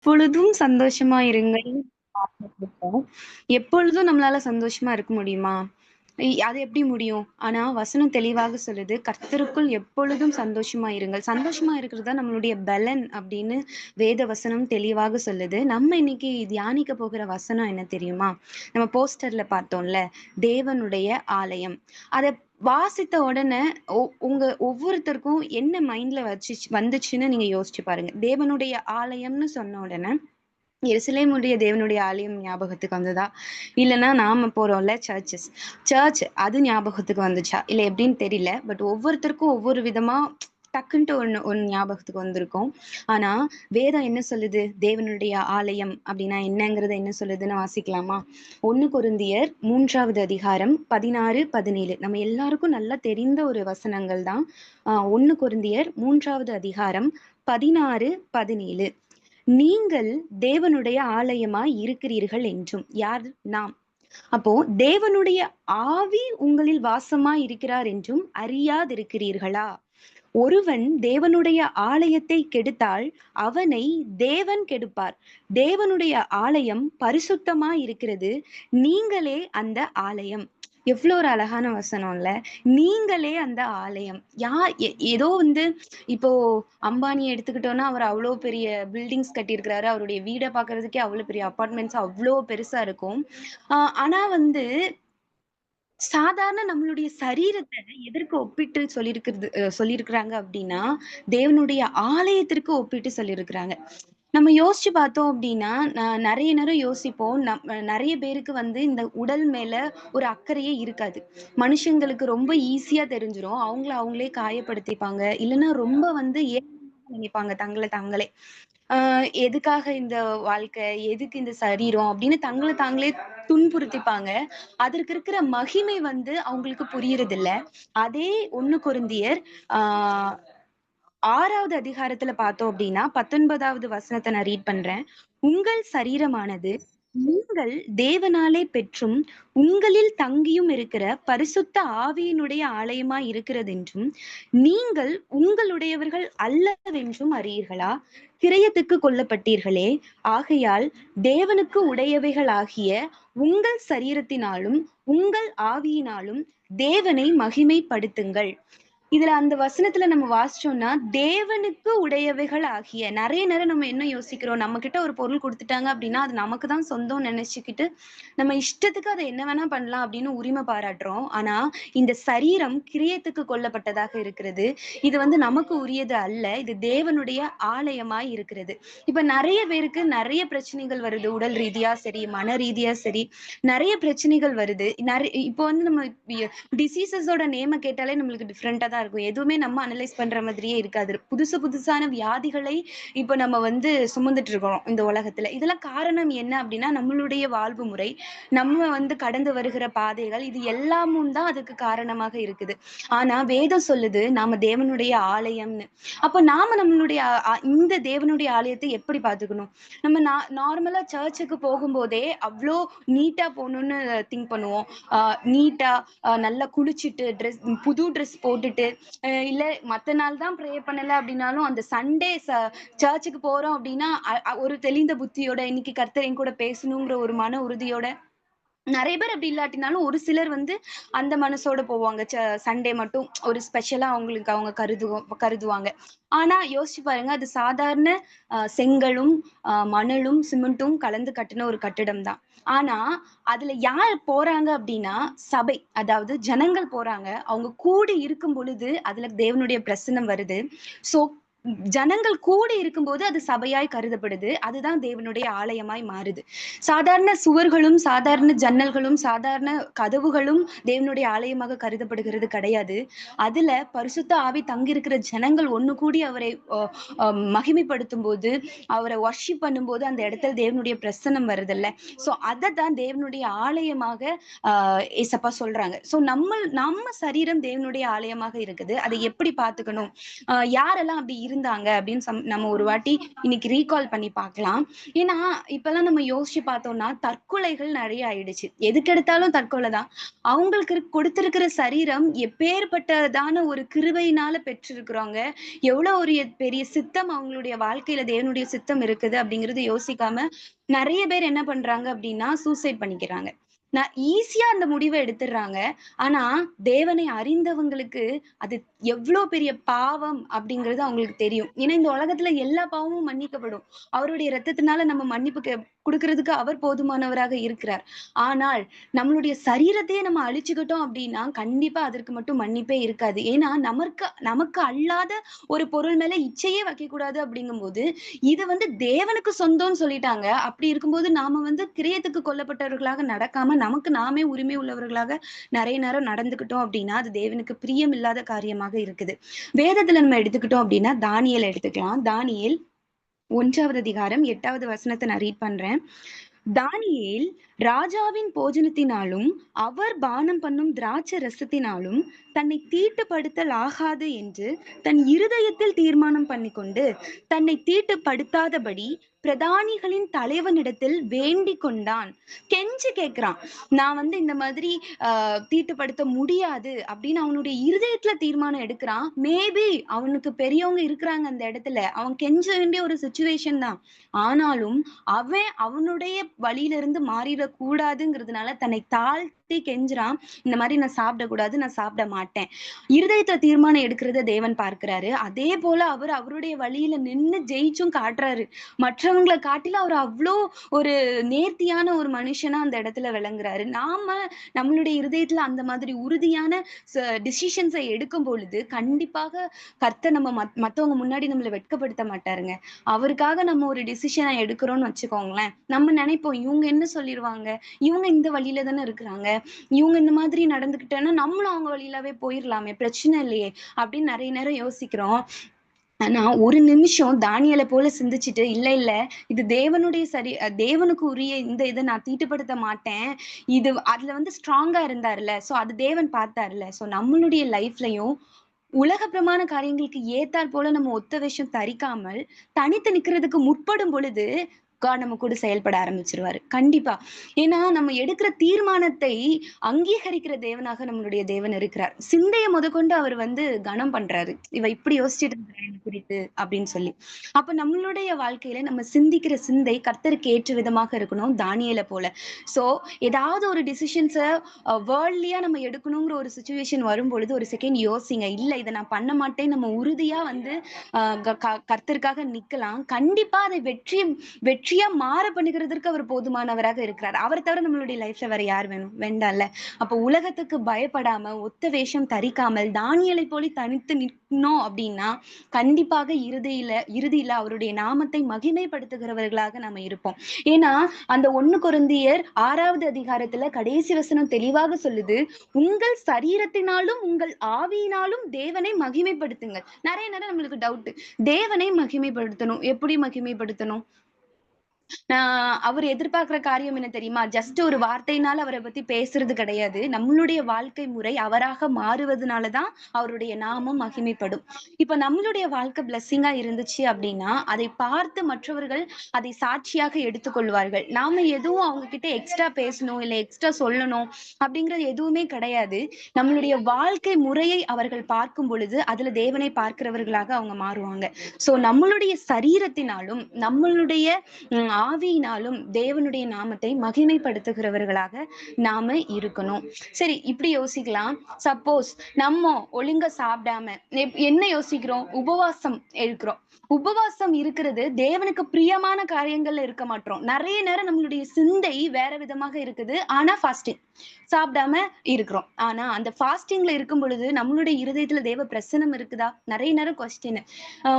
எப்பொழுதும் சந்தோஷமா இருங்கள் பார்த்துட்டுருக்கோம். எப்பொழுதும் நம்மளால சந்தோஷமா இருக்க முடியுமா? அது எப்படி முடியும்? ஆனா வசனம் தெளிவாக சொல்லுது, கர்த்தருக்குள் எப்பொழுதும் சந்தோஷமா இருங்கள். சந்தோஷமா இருக்கிறது தான் நம்மளுடைய பலன் அப்படின்னு வேத வசனம் தெளிவாக சொல்லுது. நம்ம இன்னைக்கு தியானிக்க போகிற வசனம் என்ன தெரியுமா? நம்ம போஸ்டர்ல பார்த்தோம்ல, தேவனுடைய ஆலயம். அத வாசித்த உடனே உங்க ஒவ்வொருத்தருக்கும் என்ன மைண்ட்ல வந்துச்சுன்னு நீங்க யோசிச்சு பாருங்க. தேவனுடைய ஆலயம்னு சொன்ன உடனே எருசலேமுடைய தேவனுடைய ஆலயம் ஞாபகத்துக்கு வந்ததா? இல்லன்னா நாம போறோம்ல சர்ச் அது ஞாபகத்துக்கு வந்துச்சா? இல்ல எப்படின்னு தெரியல. பட் ஒவ்வொருத்தருக்கும் ஒவ்வொரு விதமா டக்குன்ட்டு ஒண்ணு ஒண்ணு ஞாபகத்துக்கு வந்திருக்கும். ஆனா வேதம் என்ன சொல்லுது? தேவனுடைய ஆலயம் அப்படின்னா என்னங்கிறத என்ன சொல்லுதுன்னு வாசிக்கலாமா? 1 கொரிந்தியர் 3வது அதிகாரம் 16, 17 நம்ம எல்லாருக்கும் நல்லா தெரிந்த ஒரு வசனங்கள் தான். 1 கொரிந்தியர் 3வது அதிகாரம் 16, 17 நீங்கள் தேவனுடைய ஆலயமாய் இருக்கிறீர்கள் என்றும். யார்? நாம். அப்போ தேவனுடைய ஆவி உங்களில் வாசமாய் இருக்கிறார் என்றும் அறியாதிருக்கிறீர்களா? ஒருவன் தேவனுடைய ஆலயத்தை கெடுத்தால் அவனை தேவன் கெடுப்பார். தேவனுடைய ஆலயம் பரிசுத்தமாய் இருக்கிறது. நீங்களே அந்த ஆலயம். எவ்வளோ ஒரு அழகான வசனம்ல. நீங்களே அந்த ஆலயம். ஏதோ வந்து இப்போ அம்பானிய எடுத்துக்கிட்டோம்னா, அவர் அவ்ளோ பெரிய பில்டிங்ஸ் கட்டியிருக்கிறாரு. அவருடைய வீட பார்க்கறதுக்கே அவ்ளோ பெரிய அபார்ட்மெண்ட்ஸ் அவ்ளோ பெருசா இருக்கும். ஆனா வந்து சாதாரண நம்மளுடைய சரீரத்த எதற்கு ஒப்பிட்டு சொல்லியிருக்கிறாங்க அப்படின்னா, தேவனுடைய ஆலயத்திற்கு ஒப்பிட்டு சொல்லியிருக்கிறாங்க. நம்ம யோசிச்சு பார்த்தோம் அப்படின்னா, நெறைய நேரம் யோசிப்போம். நெறைய பேருக்கு வந்து இந்த உடல் மேல ஒரு அக்கறையே இருக்காது. மனுஷங்களுக்கு ரொம்ப ஈஸியா தெரிஞ்சிரும். அவங்கள அவங்களே காயப்படுத்திப்பாங்க. இல்லன்னா ரொம்ப வந்து நினைப்பாங்க தங்கள தாங்களே. எதுக்காக இந்த வாழ்க்கை? எதுக்கு இந்த சரீரம்? அப்படின்னு தங்கள தாங்களே துன்புறுத்திப்பாங்க. அதற்கு இருக்கிற மகிமை வந்து அவங்களுக்கு புரியறதில்ல. அதே 1 கொரிந்தியர் ஆ 6வது அதிகாரத்துல பார்த்தோம் அப்படின்னா, 19வது வசனத்த நான் ரீட் பண்றேன். உங்கள் சரீரமானது நீங்கள் தேவனாலே பெற்றும், உங்களில் தங்கியும் இருக்கிற பரிசுத்த ஆவியினுடைய ஆலயமாய் இருக்கிறதென்றும், நீங்கள் உங்களுடையவர்கள் அல்லவென்றும் அறியீர்களா? கிரயத்துக்கு கொல்லப்பட்டீர்களே. ஆகையால் தேவனுக்கு உடையவைகளாகிய உங்கள் சரீரத்தினாலும், உங்கள் ஆவியினாலும் தேவனை மகிமைப்படுத்துங்கள். இதுல அந்த வசனத்துல நம்ம வாசிச்சோம்னா, தேவனுக்கு உடையவைகள் ஆகிய நெறைய நேரம் நம்ம என்ன யோசிக்கிறோம், நம்ம கிட்ட ஒரு பொருள் குடுத்துட்டாங்க அப்படின்னா, அது நமக்கு தான் சொந்தம்னு நெனச்சுக்கிட்டு, நம்ம இஷ்டத்துக்கு அத என்ன வேணா பண்ணலாம் அப்படின்னு உரிமை பாராட்டுறோம். ஆனா, இந்த சரீரம் கிரியத்துக்கு கொல்லப்பட்டதாக இருக்கிறது. இது வந்து நமக்கு உரியது அல்ல. இது தேவனுடைய ஆலயமாய் இருக்கிறது. இப்ப நெறைய பேருக்கு நெறைய பிரச்சனைகள் வருது. உடல் ரீதியா சரி, மன ரீதியா சரி, நெறைய பிரச்சனைகள் வருது. இப்போ வந்து நம்ம டிசீசஸோட நேம கேட்டாலே நம்மளுக்கு டிஃப்ரெண்டா தான் இருக்கும். எதுவுமே நம்ம அனலைஸ் பண்ற மாதிரியே இருக்காது. புதுசு புதுசான வியாதிகளை இப்ப நம்ம வந்து சுமந்துட்டு இருக்கிறோம் இந்த உலகத்துல. இதெல்லாம் காரணம் என்ன அப்படின்னா, நம்மளுடைய வாழ்வு முறை, நம்ம வந்து கடந்து வருகிற பாதைகள், இது எல்லாமும் தான் அதுக்கு காரணமாக இருக்குது. ஆனா வேதம் சொல்லுது, நாம தேவனுடைய ஆலயம்னு. அப்ப நாம நம்மளுடைய இந்த தேவனுடைய ஆலயத்தை எப்படி பாத்துக்கணும்? நம்ம நார்மலா சர்ச்சுக்கு போகும்போதே அவ்ளோ நீட்டா போகணும்னு திங்க் பண்ணுவோம். நீட்டா நல்லா குளிச்சுட்டு புது ட்ரெஸ் போட்டுட்டு இல்ல மத்த நாள் தான் ப்ரே பண்ணல அப்படின்னாலும் அந்த சண்டே சர்ச்சுக்கு போறோம் அப்படின்னா ஒரு தெளிந்த புத்தியோட இன்னைக்கு கர்த்தர் என் கூட பேசணுங்கிற ஒரு மன உறுதியோட நெறைய பேர் அப்படி இல்லாட்டினாலும் ஒரு சிலர் வந்து அந்த மனசோட போவாங்க. சண்டே மட்டும் ஒரு ஸ்பெஷலா அவங்களுக்கு அவங்க கருதுவாங்க. ஆனா யோசிச்சு பாருங்க, அது சாதாரண செங்கலும், மணலும், சிமெண்ட்டும் கலந்து கட்டுன ஒரு கட்டிடம் தான். ஆனா அதுல யார் போறாங்க அப்படின்னா, சபை. அதாவது ஜனங்கள் போறாங்க. அவங்க கூடி இருக்கும் பொழுது அதுல தேவனுடைய பிரசன்னம் வருது. சோ ஜனங்கள் கூடி இருக்கும்போது அது சபையாய் கருதப்படுது. அதுதான் தேவனுடைய ஆலயமாய் மாறுது. சாதாரண சுவர்களும், சாதாரண ஜன்னல்களும், சாதாரண கதவுகளும் தேவனுடைய ஆலயமாக கருதப்படுகிறது கிடையாது. அதுல பரிசுத்த ஆவி தங்கியிருக்கிற ஜனங்கள் ஒண்ணு கூடி அவரை மகிமைப்படுத்தும்போது, அவரை வொர்ஷிப் பண்ணும்போது அந்த இடத்துல தேவனுடைய பிரசன்னம் வருதுல்ல. சோ அததான் தேவனுடைய ஆலயமாக ஏசப்பா சொல்றாங்க. சோ நம்ம சரீரம் தேவனுடைய ஆலயமாக இருக்குது. அதை எப்படி பார்த்துக்கணும்? யாரெல்லாம் அப்படி இருந்தாங்க அப்படின்னு நம்ம ஒரு வாட்டி இன்னைக்கு ரீகால் பண்ணி பார்க்கலாம். ஏன்னா, இப்பல்லாம் நம்ம யோசிச்சு பார்த்தோம்னா, தற்கொலைகள் நெறைய ஆயிடுச்சு. எதுக்கெடுத்தாலும் தற்கொலை தான். அவங்களுக்கு கொடுத்திருக்கிற சரீரம் எப்பேர்ப்பட்டதான ஒரு கிருபையினால பெற்றிருக்கிறோங்க. எவ்வளோ ஒரு பெரிய சித்தம் அவங்களுடைய வாழ்க்கையில தேவனுடைய சித்தம் இருக்குது அப்படிங்கிறத யோசிக்காம, நெறைய பேர் என்ன பண்றாங்க அப்படின்னா, சூசைட் பண்ணிக்கிறாங்க. ஈஸியா அந்த முடிவ எடுத்துடுறாங்க. ஆனா, தேவனை அறிந்தவங்களுக்கு அது எவ்ளோ பெரிய பாவம் அப்படிங்கிறது அவங்களுக்கு தெரியும். ஏன்னா, இந்த உலகத்துல எல்லா பாவமும் மன்னிக்கப்படும். அவருடைய இரத்தத்தினால நம்ம மன்னிப்பு குடுக்குறதுக்கு அவர் போதுமானவராக இருக்கிறார். ஆனால், நம்மளுடைய சரீரத்தையே நம்ம அழிச்சுக்கிட்டோம் அப்படின்னா, கண்டிப்பா அதற்கு மட்டும் மன்னிப்பே இருக்காது. ஏன்னா, நமக்கு நமக்கு அல்லாத ஒரு பொருள் மேல இச்சையே வைக்கக்கூடாது அப்படிங்கும்போது, இது வந்து தேவனுக்கு சொந்தம்னு சொல்லிட்டாங்க. அப்படி இருக்கும்போது நாம வந்து கிரியத்துக்கு கொல்லப்பட்டவர்களாக நடக்காம, நமக்கு நாமே உரிமை உள்ளவர்களாக நெறைய நேரம் நடந்துக்கிட்டோம் அப்படின்னா, அது தேவனுக்கு பிரியமில்லாத காரியமாக இருக்குது. வேதத்துல நம்ம எடுத்துக்கிட்டோம் அப்படின்னா, தானியேல எடுத்துக்கலாம். தானியேல் 1வது அதிகாரம் 8வது வசனத்த நான் ரீட் பண்றேன். தானியேல் ராஜாவின் போஜனத்தினாலும் அவர் பானம் பண்ணும் திராட்சை ரசத்தினாலும் தன்னை தீட்டுப்படுத்தல் ஆகாது என்று தன் இருதயத்தில் தீர்மானம் பண்ணிக்கொண்டு தன்னை தீட்டுப்படுத்தாதபடி பிரதானிகளின் தலைவனிடத்தில் வேண்டிக் கொண்டான். கெஞ்சி கேட்கிறான். நான் வந்து இந்த மாதிரி தீட்டுப்படுத்த முடியாது அப்படின்னு அவனுடைய இருதயத்துல தீர்மானம் எடுக்கிறான். மேபி அவனுக்கு பெரியவங்க இருக்கிறாங்க அந்த இடத்துல. அவன் கெஞ்ச வேண்டிய ஒரு சிச்சுவேஷன் தான். ஆனாலும் அவன் அவனுடைய வழியில இருந்து மாறிடக் கூடாதுங்கிறதுனால தன்னை தாழ்த்தி கெஞ்சுறான். இந்த மாதிரி நான் சாப்பிடக்கூடாது, நான் சாப்பிட மாட்டேன். இருதயத்துல தீர்மானம் எடுக்கிறத தேவன் பார்க்கிறாரு. அதே போல அவர் அவருடைய வழியில நின்னு ஜெயிச்சும் காட்டுறாரு. மற்றவங்களை காட்டிலும் அவர் அவ்வளோ ஒரு நேர்த்தியான ஒரு மனுஷனா அந்த இடத்துல விளங்குறாரு. நாம நம்மளுடைய இருதயத்துல அந்த மாதிரி உறுதியான டிசிஷன்ஸை எடுக்கும் பொழுது கண்டிப்பாக கர்த்தர் நம்ம மத்தவங்க முன்னாடி நம்மள வெட்கப்படுத்த மாட்டாருங்க. அவருக்காக நம்ம ஒரு டிசிஷனை எடுக்கிறோம்னு வச்சுக்கோங்களேன், நம்ம நினைப்போம் இவங்க என்ன சொல்லிருவாங்க, இவங்க இந்த வழியில தானே இருக்கிறாங்க, இவங்க இந்த மாதிரி நடந்துக்கிட்டேன்னா நம்மளும் அவங்க வழியிலவே போயிரலாமே, பிரச்சனை இல்லையே அப்படின்னு நிறைய நேரம் யோசிக்கிறோம். ஆனா ஒரு நிமிஷம் தானியேல போல சிந்திச்சுட்டு, இல்ல இல்ல இது தேவனுடைய தேவனுக்கு உரிய இந்த இத நான் தீட்டுப்படுத்த மாட்டேன். இது அதுல வந்து ஸ்ட்ராங்கா இருந்தாருல்ல. சோ அது தேவன் பார்த்தாருல்ல. சோ நம்மளுடைய லைஃப்லயும் உலகப்பிரமாண காரியங்களுக்கு ஏத்தாற் போல நம்ம ஒத்த வேஷம் தரிக்காமல், தனித்து நிக்கிறதுக்கு முற்படும் பொழுது, காட் நம்ம கூட செயல்பட ஆரம்பிச்சுருவாரு. கண்டிப்பா. ஏன்னா, நம்ம எடுக்கிற தீர்மானத்தை அங்கீகரிக்கிற தேவனாக நம்மளுடைய தேவன் இருக்கிறார். சிந்தைய முதற்கொண்டு அவர் வந்து கனம் பண்றாரு. இவ இப்படி யோசிச்சுட்டு இருக்கிறா என்ன குறித்து அப்படின்னு சொல்லி. அப்ப நம்மளுடைய வாழ்க்கையில நம்ம சிந்திக்கிற சிந்தை கர்த்தருக்கு ஏற்ற விதமாக இருக்கணும், தானியேல போல. சோ, ஏதாவது ஒரு டிசிஷன்ஸ வேர்ல்ட்லியா நம்ம எடுக்கணுங்கிற ஒரு சிச்சுவேஷன் வரும்பொழுது, ஒரு செகண்ட் யோசிங்க. இல்ல இத நான் பண்ண மாட்டேன். நம்ம உறுதியா வந்து அ க க கர்த்தருக்காக நிக்கலாம். கண்டிப்பா அதை வெற்றியா மாற பண்ணுகிறதற்கு அவர் போதுமானவராக இருக்கிறார். அவர தவிர நம்மளுடைய லைஃப்ல வேற யார் வேணும்? வேண்டாம்ல. அப்ப உலகத்துக்கு பயப்படாம, ஒத்த வேஷம் தரிக்காமல், தானியேலைப் போல தனித்து நிற்கணும் அப்படின்னா, கண்டிப்பாக இறுதியில அவருடைய நாமத்தை மகிமைப்படுத்துகிறவர்களாக நம்ம இருப்போம். ஏன்னா, அந்த 1 கொரிந்தியர் 6வது அதிகாரத்துல கடைசி வசனம் தெளிவாக சொல்லுது. உங்கள் சரீரத்தினாலும், உங்கள் ஆவியினாலும் தேவனை மகிமைப்படுத்துங்கள். நெறைய நேரம் நம்மளுக்கு டவுட். தேவனை மகிமைப்படுத்தணும். எப்படி மகிமைப்படுத்தணும்? அவர் எதிர்பார்க்கிற காரியம் என்ன தெரியுமா? ஜஸ்ட் ஒரு வார்த்தையினால அவர பத்தி பேசுறது கிடையாது. நம்மளுடைய வாழ்க்கை முறை அவராக மாறுவதனால தான் அவருடைய நாமம் மகிமைப்படும். இப்ப நம்மளுடைய வாழ்க்கை பிளெஸ்ஸிங்கா இருந்துச்சு அப்டின்னா, அதை பார்த்து மற்றவர்கள் அதை சாட்சியாக எடுத்துக்கொள்வார்கள். நாம எதுவும் அவங்க கிட்ட எக்ஸ்ட்ரா பேசணும், இல்ல எக்ஸ்ட்ரா சொல்லணும் அப்டிங்கிறது எதுவுமே கிடையாது. நம்மளுடைய வாழ்க்கை முறையை அவர்கள் பார்க்கும் பொழுது, அதுல தேவனை பார்க்கிறவர்களாக அவங்க மாறுவாங்க. சோ நம்மளுடைய சரீரத்தினாலும், நம்மளுடைய ஆவியினாலும் தேவனுடைய நாமத்தை மகிமைப்படுத்துகிறவர்களாக நாம இருக்கணும். சரி இப்படி யோசிக்கலாம். சப்போஸ் நம்ம ஒழுங்கா சாப்பிடாம என்ன யோசிக்கிறோம்? உபவாசம் இருக்கிறோம். உபவாசம் இருக்கிறது தேவனுக்கு பிரியமான காரியங்கள்ல இருக்க மாட்றோம். நெறைய நேரம் நம்மளுடைய சிந்தை வேற விதமாக இருக்குது. ஆனா ஃபாஸ்டிங் சாப்பிடாம இருக்கிறோம். ஆனா அந்த ஃபாஸ்டிங்ல இருக்கும் பொழுது நம்மளுடைய இருதயத்துல தேவ பிரசன்னம் இருக்குதா? நெறைய நேரம் கொஸ்டின்.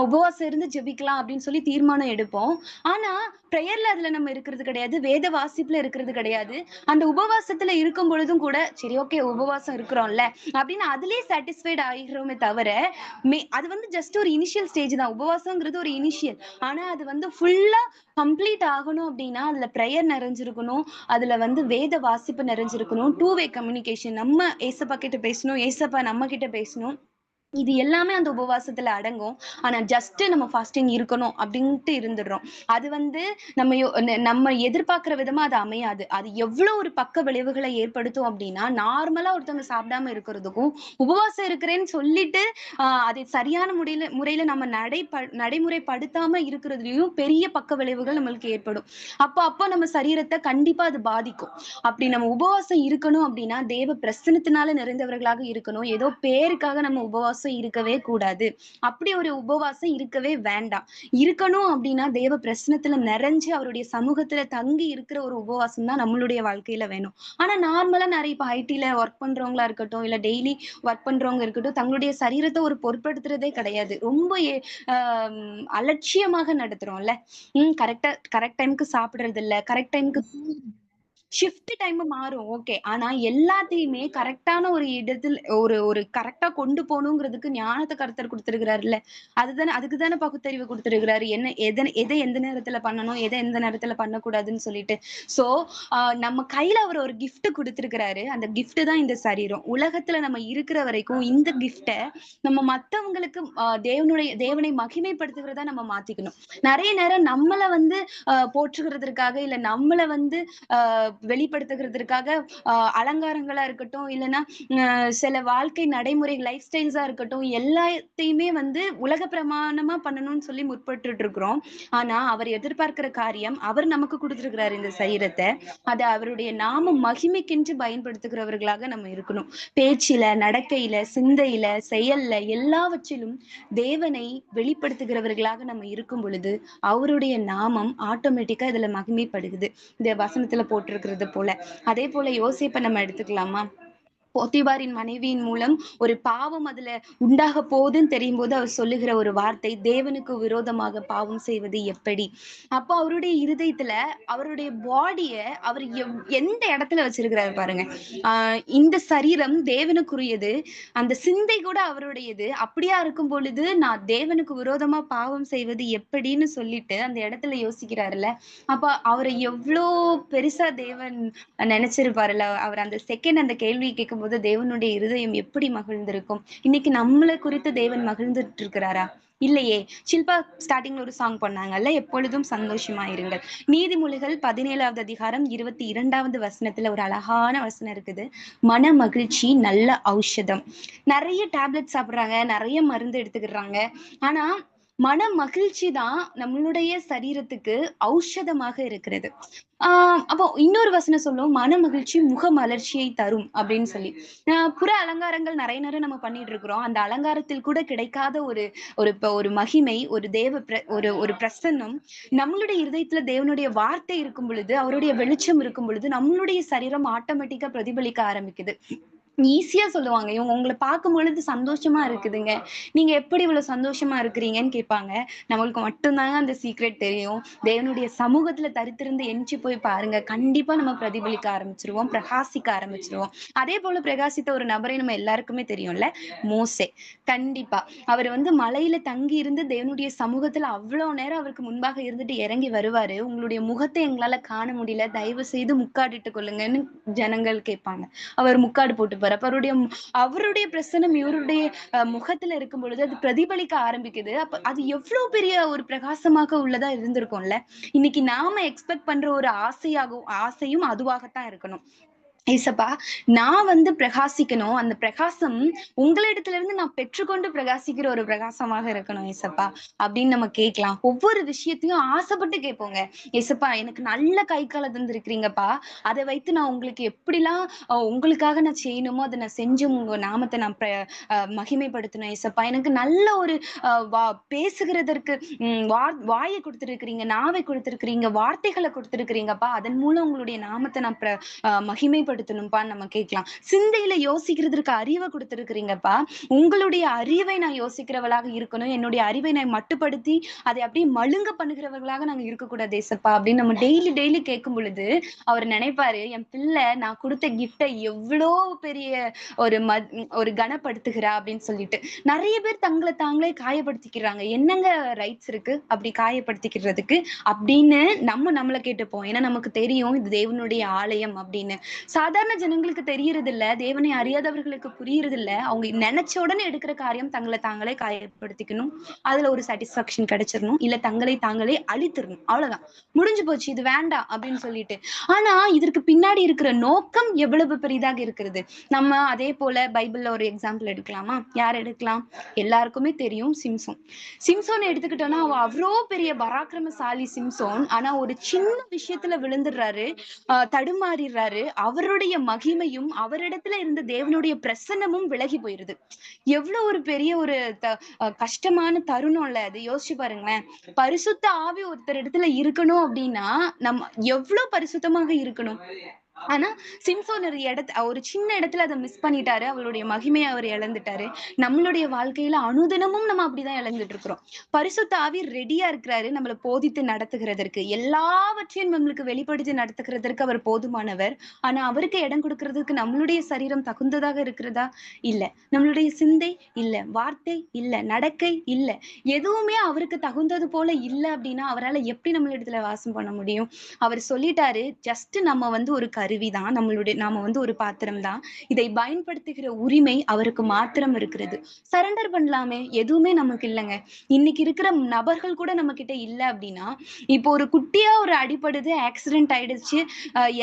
உபவாசம் இருந்து ஜெபிக்கலாம் அப்படின்னு சொல்லி தீர்மானம் எடுப்போம். ஆனா பிரேயர்ல அதுல நம்ம இருக்கிறது கிடையாது. வேத வாசிப்புல இருக்கிறது கிடையாது. அந்த உபவாசத்துல இருக்கும் பொழுதும் கூட, சரி ஓகே உபவாசம் இருக்கிறோம்ல அப்படின்னு அதிலேயே சாட்டிஸ்ஃபைட் ஆகிறோமே தவிர, அது வந்து ஜஸ்ட் ஒரு இனிஷியல் ஸ்டேஜ் தான். உபவாசம்ங்கிறது ஒரு இனிஷியல். ஆனா அது வந்து ஃபுல்லா கம்ப்ளீட் ஆகணும் அப்படின்னா, அதுல பிரேயர் நிறைஞ்சிருக்கணும். அதுல வந்து வேத வாசிப்பு நிறைஞ்சிருக்கணும். Two way communication. நம்ம ஏசப்பா கிட்ட பேசணும். ஏசப்பா நம்ம கிட்ட பேசணும். இது எல்லாமே அந்த உபவாசத்துல அடங்கும். ஆனா ஜஸ்ட் நம்ம ஃபாஸ்டிங் இருக்கணும் அப்டின்ட்டு இருந்துடுறோம். அது வந்து நம்ம எதிர்பார்க்கிற விதமா அது அமையாது. அது எவ்ளோ ஒரு பக்க விளைவுகள ஏற்படுத்தும் அப்டின்னா, நார்மலா ஒருத்தவங்க சாப்பிடாம இருக்கிறதுக்கும், உபவாசம் இருக்கிறேன்னு சொல்லிட்டு, அதை சரியான முறையில நம்ம நடைமுறைப்படுத்தாம இருக்கிறதுலயும் பெரிய பக்க விளைவுகள் நம்மளுக்கு ஏற்படும். அப்ப நம்ம சரீரத்த கண்டிப்பா அது பாதிக்கும். அப்படி நம்ம உபவாசம் இருக்கணும் அப்டின்னா, தேவ பிரசன்னத்தினால நிறைந்தவர்களாக இருக்கணும். ஏதோ பேருக்காக நம்ம உபவாசம் இருக்கவே கூடாது. அப்படி ஒரு உபவாசம் இருக்கவே வேண்டாம். இருக்கணும் அப்படின்னா, தேவ பிரசன்னத்துல நிறைஞ்சு அவருடைய சமூகத்துல தங்கி இருக்கிற ஒரு உபவாசம் தான் நம்மளுடைய வாழ்க்கையில வேணும். ஆனா நார்மலா நெறைய இப்ப ஐடில வொர்க் பண்றவங்களா இருக்கட்டும், இல்ல டெய்லி வொர்க் பண்றவங்க இருக்கட்டும், தங்களுடைய சரீரத்த ஒரு பொருட்படுத்துறதே கிடையாது. ரொம்ப அ அலட்சியமாக நடத்துறோம்ல. கரெக்ட் டைம்க்கு சாப்பிடுறது இல்ல. கரெக்ட் டைம்க்கு ஷிஃப்ட் டைம் மாறும். ஓகே. ஆனா எல்லாத்தையுமே கரெக்ட்டான ஒரு இடத்தில் ஒரு ஒரு கரெக்ட்டா கொண்டு போணுங்கிறதுக்கு ஞானத்த கர்த்தர் குடுத்திருக்கிறார்ல. அதுக்கு தானே பகுத்தறிவு குடுத்திருக்கிறாரு. எத எந்த நேரத்துல பண்ணணும், எத எந்த நேரத்துல பண்ணக்கூடாதுன்னு சொல்லிட்டு. சோ, நம்ம கையில அவரு ஒரு கிஃப்ட் குடுத்திருக்கிறாரு. அந்த கிஃப்ட் தான் இந்த சரீரம். உலகத்துல நம்ம இருக்கிற வரைக்கும் இந்த கிஃப்ட்ட நம்ம மத்தவங்களுக்கு தேவனை மகிமைப்படுத்துகிறதா நம்ம மாத்திக்கணும். நெறைய நேரம் நம்மள வந்து போற்றுகிறதற்காக, இல்ல நம்மள வந்து அ வெளிப்படுத்துகிறதற்காக அலங்காரங்களா இருக்கட்டும், இல்லன்னா சில வாழ்க்கை நடைமுறை லைஃப் ஸ்டைல்ஸா இருக்கட்டும், எல்லாத்தையுமே வந்து உலக பிரமாணமா பண்ணணும்னு சொல்லி முற்பட்டுட்டு இருக்கிறோம். ஆனா, அவர் எதிர்பார்க்கிற காரியம், அவர் நமக்கு குடுத்திருக்கிறாரு இந்த சரீரத்த. அத அவருடைய நாம மகிமைக்கென்று பயன்படுத்துகிறவர்களாக நம்ம இருக்கணும். பேச்சில, நடக்கையில, சிந்தையில, செயல்ல எல்லாவற்றிலும் தேவனை வெளிப்படுத்துகிறவர்களாக நம்ம இருக்கும் பொழுது, அவருடைய நாமம் ஆட்டோமேட்டிக்கா இதுல மகிமைப்படுகுது. இந்த வசனத்துல போட்டிருக்கிறது போல. அதே போல யோசேப்ப நம்ம எடுத்துக்கலாமா? போத்திபாரின் மனைவியின் மூலம் ஒரு பாவம் அதுல உண்டாக போகுதுன்னு தெரியும்போது அவர் சொல்லுகிற ஒரு வார்த்தை, தேவனுக்கு விரோதமாக பாவம் செய்வது எப்படி? அப்போ அவருடைய இருதயத்துல அவருடைய பாடிய அவர் எந்த இடத்துல வச்சிருக்கிறாரு பாருங்க. இந்த சரீரம் தேவனுக்குரியது. அந்த சிந்தை கூட அவருடையது. அப்படியா இருக்கும் பொழுது நான் தேவனுக்கு விரோதமா பாவம் செய்வது எப்படின்னு சொல்லிட்டு அந்த இடத்துல யோசிக்கிறாருல்ல. அப்ப அவரை எவ்ளோ பெருசா தேவன் நெனச்சிருப்பாருல்ல. அவர் அந்த செகண்ட் அந்த கேள்விய கேட்கும்போது தேவனுடைய இருதயம் எப்படி மகிழ்ந்திருக்கும்? இன்னைக்கு நம்மள குறித்து தேவன் மகிழ்ந்துட்டு இருக்கிறாரா? இல்லையே. ஷில்பா ஸ்டார்ட்டிங்ல ஒரு சாங் பண்ணாங்கல்ல, எப்பொழுதும் சந்தோஷமா இருங்கள். நீதிமொழிகள் 17வது அதிகாரம் 22வது வசனத்துல ஒரு அழகான வசனம் இருக்குது. மன மகிழ்ச்சி நல்ல ஔஷதம். நெறைய டேப்லெட் சாப்பிடுறாங்க, நெறைய மருந்து எடுத்துக்கிறாங்க. ஆனா, மன மகிழ்ச்சி தான் நம்மளுடைய சரீரத்துக்கு ஔஷதமாக இருக்கிறது. அப்போ இன்னொரு வசனம் சொல்லும், "மன மகிழ்ச்சி முக மலர்ச்சியை தரும்" அப்படின்னு சொல்லி. புற அலங்காரங்கள் நெறைய நேரம் நம்ம பண்ணிட்டு இருக்கிறோம். அந்த அலங்காரத்தில் கூட கிடைக்காத ஒரு ஒரு ஒரு மகிமை, ஒரு தேவ ஒரு ஒரு பிரசன்னம் நம்மளுடைய இருதயத்துல தேவனுடைய வார்த்தை இருக்கும் பொழுது, அவருடைய வெளிச்சம் இருக்கும் பொழுது, நம்மளுடைய சரீரம் ஆட்டோமேட்டிக்கா பிரதிபலிக்க ஆரம்பிக்குது. ஈஸியா சொல்லுவாங்க. இவங்க உங்கள பார்க்கும்பொழுது சந்தோஷமா இருக்குதுங்க. நீங்க எப்படி இவ்வளவு சந்தோஷமா இருக்கிறீங்கன்னு கேட்பாங்க. நம்மளுக்கு மட்டும் தாங்க அந்த சீக்ரெட் தெரியும். தேவனுடைய சமூகத்துல தரித்திருந்து எந்திச்சு போய் பாருங்க. கண்டிப்பா நம்ம பிரதிபலிக்க ஆரம்பிச்சுருவோம். பிரகாசிக்க ஆரம்பிச்சுருவோம். அதே போல பிரகாசித்த ஒரு நபரை நம்ம எல்லாருக்குமே தெரியும்ல. மோசே. கண்டிப்பா. அவரு வந்து மலையில தங்கி இருந்து தேவனுடைய சமூகத்துல அவ்ளோ நேரம் அவருக்கு முன்பாக இருந்துட்டு இறங்கி வருவாரு. உங்களுடைய முகத்தை எங்களால காண முடியல. தயவு செய்து முக்காடிட்டுக் கொள்ளுங்கன்னு ஜனங்கள் கேட்பாங்க. அவர் முக்காடு போட்டுப்பாரு. அப்ப அவருடைய பிரசன்னம் இவருடைய முகத்துல இருக்கும் பொழுது அது பிரதிபலிக்க ஆரம்பிக்குது. அப்ப அது எவ்ளோ பெரிய ஒரு பிரகாசமாக உள்ளதா இருந்திருக்கும்ல. இன்னைக்கு நாம எக்ஸ்பெக்ட் பண்ற ஒரு ஆசையும் அதுவாகத்தான் இருக்கணும். ஏசப்பா, நான் வந்து பிரகாசிக்கணும். அந்த பிரகாசம் உங்களிடத்திலிருந்து நான் பெற்றுக்கொண்டு பிரகாசிக்கிற ஒரு பிரகாசமாக இருக்கணும் ஏசப்பா, அப்படின்னு நம்ம கேட்கலாம். ஒவ்வொரு விஷயத்தையும் ஆசைப்பட்டு கேட்போங்க. ஏசப்பா, எனக்கு நல்ல கை கால தந்திருக்கிறீங்கப்பா. அதை வைத்து நான் உங்களுக்கு எப்படிலாம் உங்களுக்காக நான் செய்யணுமோ, அதை நான் செஞ்சு உங்க நாமத்தை நான் மகிமைப்படுத்தணும் ஏசப்பா. எனக்கு நல்ல ஒரு பேசுகிறதற்கு வாயை கொடுத்திருக்கிறீங்க, நாவை கொடுத்திருக்கிறீங்க, வார்த்தைகளை கொடுத்திருக்கிறீங்கப்பா. அதன் மூலம் உங்களுடைய நாமத்தை நான் மகிமைப்படுத்தணும்ப்பான்னு நம்ம கேட்கலாம். சிந்தையில யோசிக்கிறதற்கு அறிவை குடுத்திருக்கிறீங்கப்பா. உங்களுடைய அறிவை நான் யோசிக்கிறவளாக இருக்கணும். என்னுடைய அறிவை நான் மட்டுப்படுத்தி, அதை அப்படியே மழுங்க பண்ணுகிறவர்களாக நாங்க இருக்கக்கூடாது ஏசப்பா அப்படின்னு நம்ம டெய்லி டெய்லி கேட்கும் பொழுது, அவர் நினைப்பாரு, என் பிள்ளை நான் குடுத்த கிஃப்ட்ட எவ்வளோ பெரிய ஒரு ஒரு கனப்படுத்துகிறா அப்படின்னு சொல்லிட்டு. நெறைய பேர் தங்கள தாங்களே காயப்படுத்திக்கிறாங்க. என்னங்க ரைட்ஸ் இருக்கு அப்படி காயப்படுத்திக்கிறதுக்கு? அப்படின்னு நம்மள கேட்டுப்போம். ஏன்னா நமக்கு தெரியும் இது தேவனுடைய ஆலயம் அப்படின்னு. சாதாரண ஜனங்களுக்கு தெரியறது இல்ல, தேவனை அறியாதவர்களுக்கு புரியறது இல்ல. அவங்க நெனச்ச உடனே எடுக்கிற காரியம் தங்கள தாங்களே காயப்படுத்திக்கணும். அதுல ஒரு சாட்டிஸ்ஃபேக்ஷன் கிடைச்சிரணும். இல்ல தங்களை தாங்களே அழித்திரணும். அவ்வளவுதான். முடிஞ்சு போச்சு. இது வேண்டாம் அப்படின்னு சொல்லிட்டு. ஆனா இதற்கு பின்னாடி இருக்கிற நோக்கம் எவ்வளவு பெரிதாக இருக்கிறது. நம்ம அதே போல பைபிள்ல ஒரு எக்ஸாம்பிள் எடுக்கலாமா? யார் எடுக்கலாம்? எல்லாருக்குமே தெரியும் சிம்சோன். சிம்சோன் எடுத்துக்கிட்டோம்னா, அவ்ளோ பெரிய பராக்கிரமசாலி சிம்சோன். ஆனா ஒரு சின்ன விஷயத்துல விழுந்துடுறாரு. தடுமாறிடுறாரு. அவருடைய மகிமையும், அவரிடத்துல இருந்த தேவனுடைய பிரசன்னமும் விலகி போயிருது. எவ்வளவு ஒரு பெரிய ஒரு கஷ்டமான தருணம்ல அது. யோசிச்சு பாருங்களேன். பரிசுத்த ஆவி ஒருத்தர் இடத்துல இருக்கணும் அப்படின்னா, நம்ம எவ்வளவு பரிசுத்தமாக இருக்கணும். ஆனா சிம்சோன் ஒரு சின்ன இடத்துல அதை மிஸ் பண்ணிட்டாரு. அவளுடைய மகிமையை அவர் இழந்துட்டாரு. நம்மளுடைய வாழ்க்கையில அனுதினமும் நம்ம அப்படிதான் இழந்துட்டு இருக்கிறோம். பரிசுத்த ஆவி ரெடியா இருக்கிறாரு நம்மள போதித்து நடத்துகிறதற்கு. எல்லாவற்றையும் நம்மளுக்கு வெளிப்படுத்தி நடத்துகிறதற்கு அவர் போதுமானவர். ஆனா அவருக்கு இடம் கொடுக்கிறதுக்கு நம்மளுடைய சரீரம் தகுந்ததாக இருக்கிறதா? இல்ல. நம்மளுடைய சிந்தை இல்ல. வார்த்தை இல்ல. நடக்கை இல்ல. எதுவுமே அவருக்கு தகுந்தது போல இல்ல அப்படின்னா அவரால எப்படி நம்மளிடத்துல வாசம் பண்ண முடியும்? அவர் சொல்லிட்டாரு, ஜஸ்ட் நம்ம வந்து ஒரு கருவிதான். நாம வந்து ஒரு பாத்திரம் தான். இதை பயன்படுத்துகிற உரிமை அவருக்கு மாத்திரம் இருக்கிறது. சரண்டர் பண்ணலாமே. எதுவுமே நமக்கு இல்லங்க. இன்னைக்கு இருக்கிற நபர்கள் கூட நம்ம கிட்ட இல்ல அப்படின்னா, இப்போ ஒரு குட்டியா ஒரு அடிபடுது, ஆக்சிடென்ட் ஆயிடுச்சு,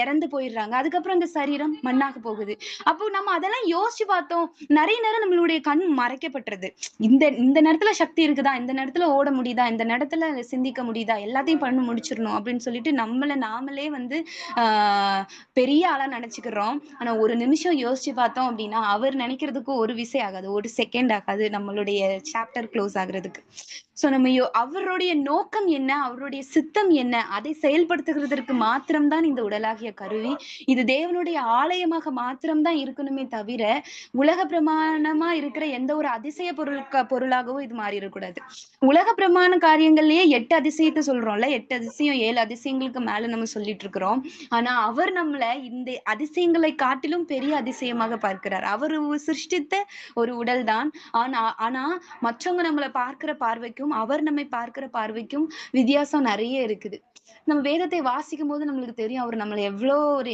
இறந்து போயிடுறாங்க. அதுக்கப்புறம் அந்த சரீரம் மண்ணாக போகுது. அப்போ நம்ம அதெல்லாம் யோசிச்சு பார்த்தோம். நிறைய நேரம் நம்மளுடைய கண் மறைக்கப்பட்டுறது. இந்த இந்த நேரத்துல சக்தி இருக்குதா? இந்த நேரத்துல ஓட முடியுதா? இந்த நேரத்துல சிந்திக்க முடியுதா? எல்லாத்தையும் பண்ணி முடிச்சிடணும் அப்படின்னு சொல்லிட்டு நம்மள நாமளே வந்து பெரிய ஆளா நினைச்சுக்கிறோம். ஆனா ஒரு நிமிஷம் யோசிச்சு பார்த்தோம் அப்படின்னா அவர் நினைக்கிறதுக்கு ஒரு விசை ஆகாது, ஒரு செகண்ட் ஆகாது நம்மளுடைய சாப்டர் க்ளோஸ் ஆகுறதுக்கு. சோ நம்ம அவருடைய நோக்கம் என்ன, அவருடைய சித்தம் என்ன, அதை செயல்படுத்துகிறதற்கு மாத்திரம்தான் இந்த உடலாகிய கருவி. இது தேவனுடைய ஆலயமாக மாத்திரம்தான் இருக்கணுமே தவிர உலக பிரமாணமா இருக்கிற எந்த ஒரு அதிசய பொருளாகவும் இது மாறி இருக்கக்கூடாது. உலக பிரமாண காரியங்கள்லயே 8 அதிசயத்தை சொல்றோம்ல, 8 அதிசயம் 7 அதிசயங்களுக்கு மேல நம்ம சொல்லிட்டு இருக்கிறோம். ஆனா அவர் நம்மள இந்த அதிசயங்களை காட்டிலும் பெரிய அதிசயமாக பார்க்கிறார். அவர் சிருஷ்டித்த ஒரு உடல் தான். ஆனா ஆனா மற்றவங்க நம்மள பார்க்கிற பார்வைக்கும் அவர் நம்மை பார்க்கிற பார்வைக்கும் வித்தியாசம் நிறைய இருக்குது. நம்ம வேதத்தை வாசிக்கும் போது நம்மளுக்கு தெரியும் அவர் நம்மளை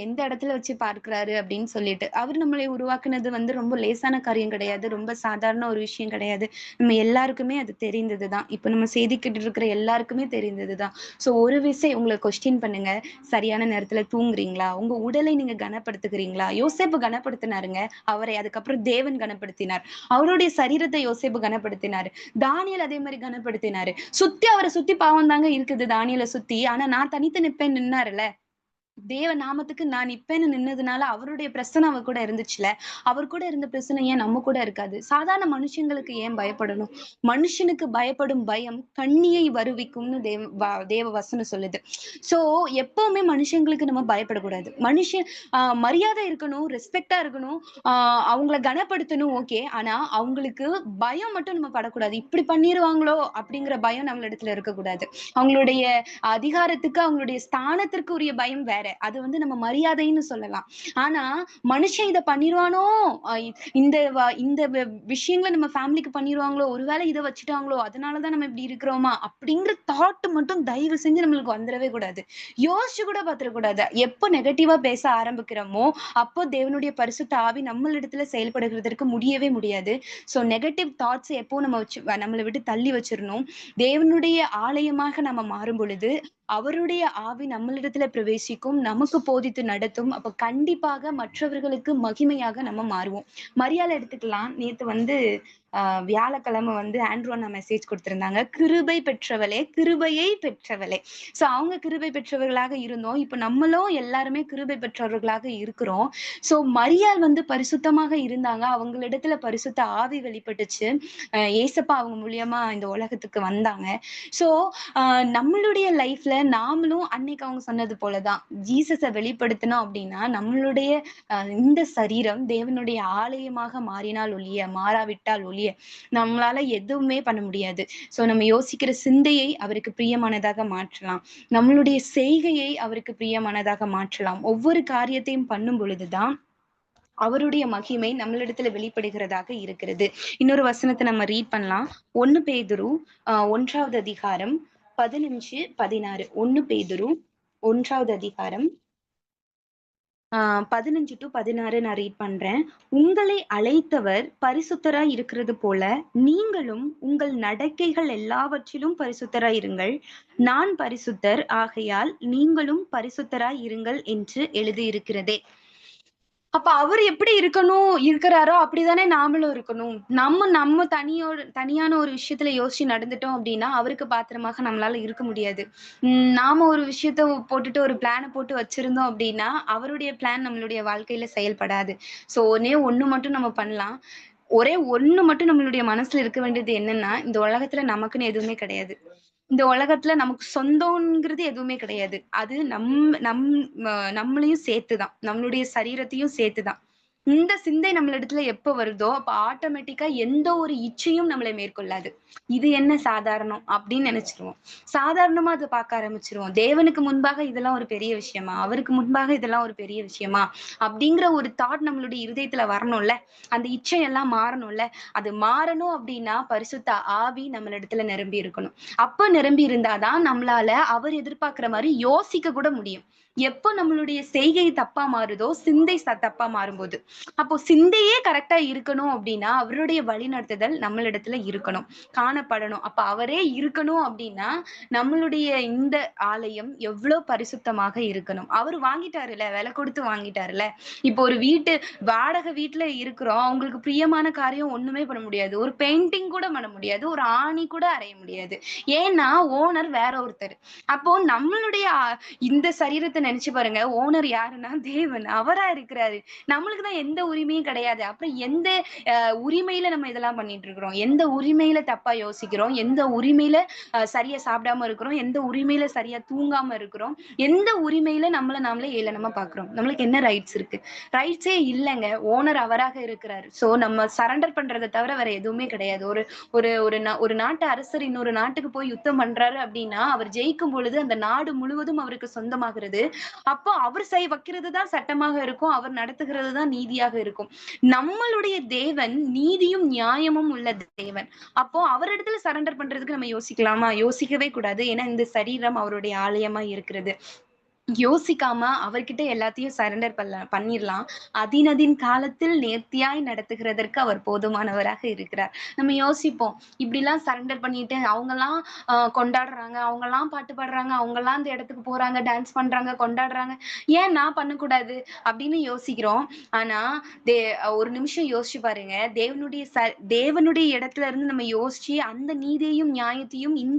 எந்த இடத்துல வச்சு பார்க்கிறாரு அப்படின்னு சொல்லிட்டு. அவர் நம்மளை உருவாக்குனது வந்து ரொம்ப லேசான காரியம் கிடையாது. ரொம்ப சாதாரண ஒரு விஷயம் கிடையாது. நம்ம எல்லாருக்குமே அது தெரிந்ததுதான். இப்ப நம்ம செய்திக்கிட்டு இருக்கிற எல்லாருக்குமே தெரிந்ததுதான். சோ ஒரு விஷயம் உங்களை கொஸ்டின் பண்ணுங்க. சரியான நேரத்துல தூங்குறீங்களா? உங்க உடலை நீங்க கனப்படுத்துகிறீங்களா? யோசேப்பு கனப்படுத்தினாருங்க. அவரை அதுக்கப்புறம் தேவன் கனப்படுத்தினார். அவருடைய சரீரத்தை யோசேப்பு கனப்படுத்தினாரு. தானியேல் அதே மாதிரி கனப்படுத்தினாரு. அவரை சுத்தி பாவம் தாங்க இருக்குது தானியேலை சுத்தி. ஆனா நான் தனித்து நிப்பேன் நின்னாருல. தேவ நாமத்துக்கு நான் நிப்பேன்னு நின்னதுனால அவருடைய பிரச்சனை அவர் கூட இருந்துச்சுல. அவர் கூட இருந்த பிரச்சனை ஏன் நம்ம கூட இருக்காது? சாதாரண மனுஷங்களுக்கு ஏன் பயப்படணும்? மனுஷனுக்கு பயப்படும் பயம் கண்ணியை வருவிக்கும்னு தேவ வசனம் சொல்லுது. சோ எப்பவுமே மனுஷங்களுக்கு நம்ம பயப்படக்கூடாது. மனுஷன் மரியாதை இருக்கணும், ரெஸ்பெக்டா இருக்கணும், அவங்கள கனப்படுத்தணும் ஓகே. ஆனா அவங்களுக்கு பயம் மட்டும் நம்ம படக்கூடாது. இப்படி பண்ணிருவாங்களோ அப்படிங்கிற பயம் நம்ம இடத்துல இருக்கக்கூடாது. அவங்களுடைய அதிகாரத்துக்கு, அவங்களுடைய ஸ்தானத்திற்கு உரிய பயம் வேற. அது வந்து நம்ம மரியாதைன்னு சொல்லலாம். ஆனா மனுஷன் இத பண்ணிருவானோ, அ இந்த விஷயங்கள நம்ம ஃபேமிலிக்கு பண்ணிருவாங்களோ, ஒருவேளை இத வச்சுட்டாங்களோ, அதனாலதான் நம்ம இப்படி இருக்கிறோமா? அப்படிங்கிற தாட் மட்டும் தயவு செஞ்சு நம்மளுக்கு வந்துரவே கூடாது. யோசிச்சு கூட பாத்துறக் கூடாது. எப்போ நெகட்டிவா பேச ஆரம்பிக்கிறோமோ, அப்போ தேவனுடைய பரிசுத்த ஆவி நம்மளிடத்துல செயல்படுகிறதற்கு முடியவே முடியாது. சோ நெகட்டிவ் தாட்ஸ் எப்பவும் நம்மள விட்டு தள்ளி வச்சிரணும். தேவனுடைய ஆலயமாக நம்ம மாறும் பொழுது அவருடைய ஆவி நம்மளிடத்துல பிரவேசிக்கும். நமக்கு போதித்து நடத்தும். அப்ப கண்டிப்பாக மற்றவர்களுக்கு மகிமையாக நம்ம மாறுவோம். மரியாதை எடுத்துக்கலாம். நேத்து வந்து வியாழக்கிழமை வந்து ஆண்ட்ரூ அண்ணா மெசேஜ் குடுத்திருந்தாங்க. கிருபை பெற்றவளே, கிருபையை பெற்றவளே. சோ அவங்க கிருபை பெற்றவர்களாக இருந்தோம். இப்ப நம்மளும் எல்லாருமே கிருபை பெற்றவர்களாக இருக்கிறோம். சோ மரியாள் வந்து பரிசுத்தமாக இருந்தாங்க. அவங்களிடத்துல பரிசுத்த ஆவி வெளிப்பட்டுச்சு. ஏசப்பா அவங்க மூலியமா இந்த உலகத்துக்கு வந்தாங்க. சோ நம்மளுடைய லைஃப்ல நாமளும் அன்னைக்கு அவங்க சொன்னது போலதான் ஜீசஸ வெளிப்படுத்தணும் அப்படின்னா நம்மளுடைய இந்த சரீரம் தேவனுடைய ஆலயமாக மாறினால் ஒழிய மாறாவிட்டால் ஒழிய நம்மளால எதுவுமே பண்ண முடியாது. சோ நம்ம யோசிக்கிற சிந்தையை அவருக்கு பிரியமானதாக மாற்றலாம். நம்மளுடைய செய்கையை அவருக்கு பிரியமானதாக மாற்றலாம். ஒவ்வொரு காரியத்தையும் பண்ணும் பொழுதுதான் அவருடைய மகிமை நம்மளிடத்துல வெளிப்படுகிறதாக இருக்கிறது. இன்னொரு வசனத்தை நம்ம ரீட் பண்ணலாம். 1 பேதுரு 1வது அதிகாரம் 15, 16. 1 பேதுரு 1வது அதிகாரம் 15 to 16 நான் ரீட் பண்றேன். உங்களை அழைத்தவர் பரிசுத்தராய் இருக்கிறது போல, நீங்களும் உங்கள் நடக்கைகள் எல்லாவற்றிலும் பரிசுத்தராய் இருங்கள். நான் பரிசுத்தர், ஆகையால் நீங்களும் பரிசுத்தராய் இருங்கள் என்று எழுதியிருக்கிறதே. அப்ப அவரு எப்படி இருக்கிறாரோ அப்படித்தானே நாமளும் இருக்கணும். நம்ம தனியான ஒரு விஷயத்துல யோசிச்சு நடந்துட்டோம் அப்படின்னா, அவருக்கு பாத்திரமாக நம்மளால இருக்க முடியாது. நாம ஒரு விஷயத்த போட்டுட்டு ஒரு பிளான போட்டு வச்சிருந்தோம் அப்படின்னா, அவருடைய பிளான் நம்மளுடைய வாழ்க்கையில செயல்படாது. சோ ஒண்ணே ஒண்ணு மட்டும் நம்ம பண்ணலாம். ஒரே ஒண்ணு மட்டும் நம்மளுடைய மனசுல இருக்க வேண்டியது என்னன்னா, இந்த உலகத்துல நமக்குன்னு எதுவுமே கிடையாது. இந்த உலகத்துல நமக்கு சொந்தம்ங்கிறது எதுவுமே கிடையாது. அது நம் நம்மளையும் சேர்த்துதான். நம்மளுடைய சரீரத்தையும் சேர்த்துதான். இந்த சிந்தை நம்மளிடத்துல எப்ப வருதோ, அப்ப ஆட்டோமேட்டிக்கா எந்த ஒரு இச்சையும் நம்மளை மேற்கொள்ளாது. இது என்ன சாதாரணம் அப்படின்னு நினைச்சிருவோம். சாதாரணமா அத பார்க்க ஆரம்பிச்சுருவோம். தேவனுக்கு முன்பாக இதெல்லாம் ஒரு பெரிய விஷயமா? அவருக்கு முன்பாக இதெல்லாம் ஒரு பெரிய விஷயமா? அப்படிங்கிற ஒரு தாட் நம்மளுடைய இருதயத்துல வரணும்ல. அந்த இச்சை எல்லாம் மாறணும்ல. அது மாறணும் அப்படின்னா, பரிசுத்த ஆவி நம்மளிடத்துல நிரம்பி இருக்கணும். அப்ப நிரம்பி இருந்தாதான் நம்மளால அவர் எதிர்பார்க்கிற மாரி யோசிக்க கூட முடியும். எப்போ நம்மளுடைய செய்கை தப்பா மாறுதோ, சிந்தை தப்பா மாறும்போது. அப்போ சிந்தையே கரெக்ட்டா இருக்கணும் அப்டின்னா, அவருடைய வழிநடத்துதல் நம்மளிடத்துல இருக்கணும். காணப்படணும். அப்ப அவரே இருக்கணும் அப்டின்னா, நம்மளுடைய இந்த ஆலயம் எவ்ளோ பரிசுத்தமாக இருக்கணும். அவரு வாங்கிட்டாருல்ல, விலை கொடுத்து வாங்கிட்டாருல்ல. இப்போ ஒரு வாடகை வீட்ல இருக்கிறோம். அவங்களுக்கு பிரியமான காரியம் ஒண்ணுமே பண்ண முடியாது. ஒரு பெயிண்டிங் கூட பண்ண முடியாது. ஒரு ஆணி கூட அறைய முடியாது. ஏன்னா, ஓனர் வேற ஒருத்தரு. அப்போ நம்மளுடைய இந்த சரீரத்த நெனச்சு பாருங்க. ஓனர் யாருன்னா தேவன். அவரா இருக்கிறாரு. நம்மளுக்கு தான் எந்த உரிமையும் கிடையாது. அப்புறம் எந்த உரிமையில நம்ம இதெல்லாம் பண்ணிட்டு இருக்கிறோம்? எந்த உரிமையில தப்பா யோசிக்கிறோம்? எந்த உரிமையில சரியா சாப்பிடாம இருக்கிறோம்? எந்த உரிமையில சரியா தூங்காம இருக்கிறோம்? எந்த உரிமையில நம்மள நாமளே ஏளனமா பார்க்கிறோம்? நம்மளுக்கு என்ன ரைட்ஸ் இருக்கு? ரைட்ஸே இல்லங்க. ஓனர் அவராக இருக்கிறாரு. சோ நம்ம சரண்டர் பண்றத தவிர வேற எதுவுமே கிடையாது. ஒரு ஒரு ஒரு ஒரு நாட்டு அரசர் இன்னொரு நாட்டுக்கு போய் யுத்தம் பண்றாரு அப்படின்னா, அவர் ஜெயிக்கும் பொழுது அந்த நாடு முழுவதும் அவருக்கு சொந்தமாகிறது. அப்போ அவர் வைக்கிறது தான் சட்டமாக இருக்கும். அவர் நடத்துகிறது தான் நீதியாக இருக்கும். நம்மளுடைய தேவன் நீதியும் நியாயமும் உள்ள தேவன். அப்போ அவரிடத்துல சரண்டர் பண்றதுக்கு நம்ம யோசிக்கலாமா? யோசிக்கவே கூடாது. ஏன்னா இந்த சரீரம் அவருடைய ஆலயமா இருக்கிறது. யோசிக்காம அவர்கிட்ட எல்லாத்தையும் சரண்டர் பண்ணிரலாம். அதினதின் காலத்தில் நேர்த்தியாய் நடத்துகிறதற்கு அவர் போதுமானவராக இருக்கிறார். நம்ம யோசிப்போம். இப்படிலாம் சரண்டர் பண்ணிட்டு அவங்கலாம் கொண்டாடுறாங்க. அவங்கலாம் பாட்டு பாடுறாங்க. அவங்கலாம் அந்த இடத்துக்கு போறாங்க, டான்ஸ் பண்றாங்க, கொண்டாடுறாங்க. ஏன் நான் பண்ணக்கூடாது? அப்படின்னு யோசிக்கிறோம். ஆனா, தே ஒரு நிமிஷம் யோசிச்சு பாருங்க. தேவனுடைய இடத்துல இருந்து நம்ம யோசிச்சு அந்த நீதியையும், நியாயத்தையும் இந்த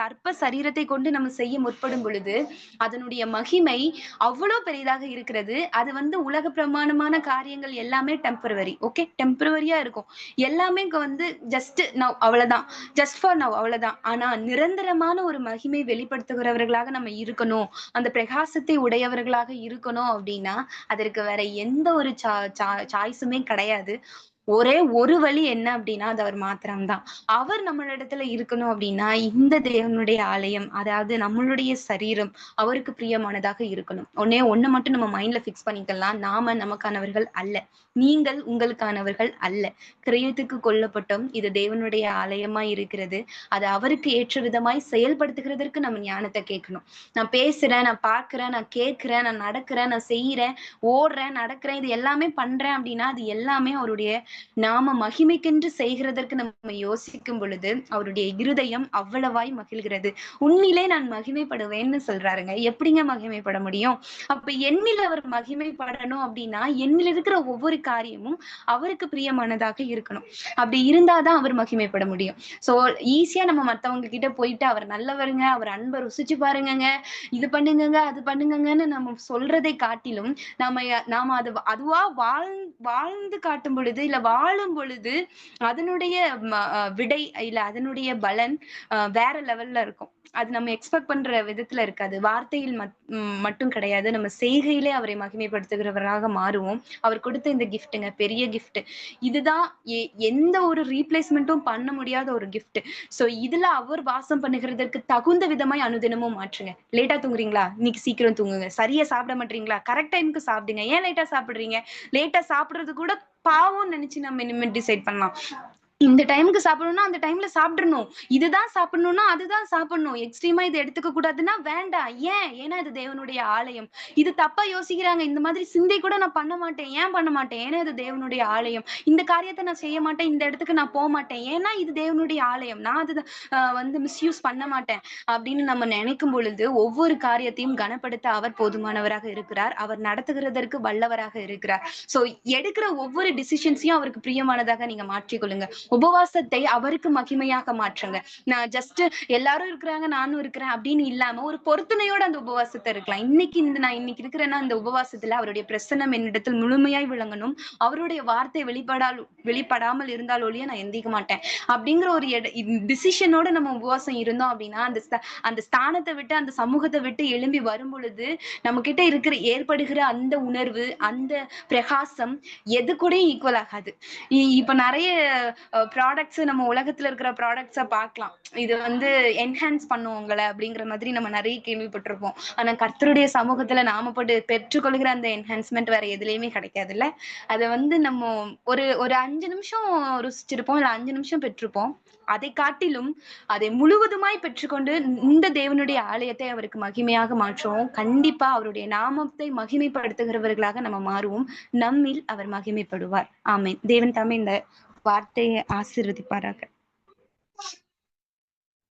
அற்ப சரீரத்தை கொண்டு நம்ம செய்ய முற்படும் பொழுது, அதனுடைய மகிமை அவ்வளோ பெரிதாக இருக்கிறது. அது உலக பிரமாணமான காரியங்கள் எல்லாமே டெம்பரவரி. ஓகே. டெம்பரவரியா இருக்கும். எல்லாமே இங்க ஜஸ்ட் நவ் அவ்வளவுதான். ஜஸ்ட் ஃபார் நவ் அவ்வளவுதான். ஆனா நிரந்தரமான ஒரு மகிமை வெளிப்படுத்துகிறவர்களாக நம்ம இருக்கணும். அந்த பிரகாசத்தை உடையவர்களாக இருக்கணும் அப்படின்னா, அதற்கு வேற எந்த ஒரு சாய்ஸுமே கிடையாது. ஒரே ஒரு வழி என்ன அப்படின்னா, அது அவர் மாத்திரம் தான். அவர் நம்மளிடத்துல இருக்கணும் அப்படின்னா, இந்த தேவனுடைய ஆலயம், அதாவது நம்மளுடைய சரீரம் அவருக்கு பிரியமானதாக இருக்கணும். ஒண்ணே ஒண்ணு மட்டும் நம்ம மைண்ட்ல ஃபிக்ஸ் பண்ணிக்கலாம். நாம நமக்கானவர்கள் அல்ல. நீங்கள் உங்களுக்கானவர்கள் அல்ல. கிரயத்துக்கு கொல்லப்பட்டோம். இது தேவனுடைய ஆலயமா இருக்கிறது. அது அவருக்கு ஏற்ற விதமாய் செயல்படுத்துகிறதற்கு நம்ம ஞானத்த கேட்கணும். நான் பேசுறேன், நான் பார்க்கிறேன், நான் கேட்கிறேன், நான் நடக்கிறேன், நான் செய்றேன், ஓடுறேன், நடக்கிறேன், இது எல்லாமே பண்றேன் அப்படின்னா, அது எல்லாமே அவருடைய நாம மகிமைக்கென்று செய்கிறதற்கு நம்ம யோசிக்கும் பொழுது அவருடைய இருதயம் அவ்வளவாய் மகிழ்கிறது. உன்னிலே நான் மகிமைப்படுவேன்னு சொல்றாருங்க. எப்படிங்க மகிமைப்பட முடியும்? அப்ப என்னில் அவர் மகிமைப்படணும் அப்படின்னா என்னில் இருக்கிற ஒவ்வொரு காரியமும் அவருக்கு பிரியமானதாக இருக்கணும். அப்படி இருந்தாதான் அவர் மகிமைப்பட முடியும். சோ ஈஸியா நம்ம மத்தவங்க கிட்ட போயிட்டு அவர் நல்லவருங்க, அவர் அன்பை ருசிச்சு பாருங்கங்க, இது பண்ணுங்கங்க, அது பண்ணுங்கங்கன்னு நம்ம சொல்றதை காட்டிலும் நாம அதுவா வாழ்ந்து காட்டும் பொழுது, இல்ல வாழும் பொழுது அதனுடைய விடை இல்ல அதனுடைய பலன் வேற லெவல்ல இருக்கும். அது நம்ம எக்ஸ்பெக்ட் பண்ற விதத்துல இருக்காது. வார்த்தையில் மட்டும் கிடையாது. நம்ம செய்கையிலே அவரை மகிமைப்படுத்துகிறவராக மாறுவோம். அவர் கொடுத்த இந்த கிஃப்ட்ங்க பெரிய கிஃப்ட். இதுதான் எந்த ஒரு ரீப்ளேஸ்மெண்ட்டும் பண்ண முடியாத ஒரு கிஃப்ட். சோ இதுல அவர் வாசம் பண்ணுகிறதற்கு தகுந்த விதமாய் அனுதினமும் மாற்றுங்க. லேட்டா தூங்குறீங்களா? இன்னைக்கு சீக்கிரம் தூங்குங்க. சரியா சாப்பிட மாட்டீங்களா? கரெக்ட் டைம்க்கு சாப்பிடுங்க. ஏன் லேட்டா சாப்பிடுறீங்க? லேட்டா சாப்பிடுறது கூட பாவம்னு நினைச்சு நம்ம இனிமேல் டிசைட் பண்ணலாம். இந்த டைம்க்கு சாப்பிடணும்னா, அந்த டைம்ல சாப்பிட்றணும். இதுதான் சாப்பிடணும்னா, அதுதான் சாப்பிடணும். எக்ஸ்ட்ரீமா இத எடுத்துக்க கூடாதுன்னா வேண்டாம். ஏன்? ஏன்னா இது தேவனுடைய ஆலயம். இது தப்பா யோசிக்கிறாங்க. இந்த மாதிரி சிந்தை கூட நான் பண்ண மாட்டேன். ஏன் பண்ண மாட்டேன்? ஏன்னா இது தேவனுடைய ஆலயம். இந்த காரியத்த நான் செய்ய மாட்டேன். இந்த இடத்துக்கு நான் போமாட்டேன். ஏன்னா இது தேவனுடைய ஆலயம். நான் அது வந்து மிஸ்யூஸ் பண்ண மாட்டேன். அப்படின்னு நம்ம நினைக்கும் பொழுது, ஒவ்வொரு காரியத்தையும் கனப்படுத்த அவர் போதுமானவராக இருக்கிறார். அவர் நடத்துகிறதற்கு வல்லவராக இருக்கிறார். சோ எடுக்கிற ஒவ்வொரு டிசிஷன்ஸையும் அவருக்கு பிரியமானதாக நீங்க மாற்றிக்கொள்ளுங்க. உபவாசத்தை அவருக்கு மகிமையாக மாற்றுங்க. நான் ஜஸ்ட் எல்லாரும் இருக்கிறாங்க, நானும் இருக்கிறேன் அப்படின்னு இல்லாம ஒரு பொருத்தனையோட அந்த உபவாசத்தை இருக்கலாம். நான் இன்னைக்கு இருக்கிறேன்னா அந்த உபவாசத்துல அவருடைய பிரசன்னம் என்னிடத்தில் முழுமையாய் விளங்கணும். அவருடைய வார்த்தை வெளிப்படாமல் இருந்தால் ஒழிய நான் எந்திக்க மாட்டேன். அப்படிங்கிற ஒரு டிசிஷனோட நம்ம உபவாசம் இருந்தோம் அப்படின்னா அந்த ஸ்தானத்தை விட்டு அந்த சமூகத்தை விட்டு எழும்பி வரும் பொழுது நம்ம கிட்ட ஏற்படுகிற அந்த உணர்வு, அந்த பிரகாசம் எது கூட ஈக்குவல் ஆகாது. இப்ப நிறைய ப்ராடக்ட்ஸ் நம்ம உலகத்துல இருக்கிற ப்ராடக்ட்ஸ பார்க்கலாம். இது வந்து என்ஹான்ஸ் பண்ணும் உங்கள அப்படிங்கிற மாதிரி நம்ம நிறைய கேள்விப்பட்டிருப்போம். ஆனா கர்த்தருடைய சமூகத்துல நாம பெற்றுக்கொள்கிற அந்த என்ஹான்ஸ்மென்ட் வேற எதுலயுமே கிடைக்காதுல்ல. அத வந்து நம்ம ஒரு 5 நிமிஷம் ருசிச்சிருப்போம். இல்ல 5 நிமிஷம் பெற்றிருப்போம். அதை காட்டிலும் அதை முழுவதுமாய் பெற்றுக்கொண்டு இந்த தேவனுடைய ஆலயத்தை அவருக்கு மகிமையாக மாற்றுவோம். கண்டிப்பா அவருடைய நாமத்தை மகிமைப்படுத்துகிறவர்களாக நம்ம மாறுவோம். நம்மில் அவர் மகிமைப்படுவார். ஆமென். தேவன் தாமே இந்த வார்த்தையை ஆசீர்வதிப்பாராக.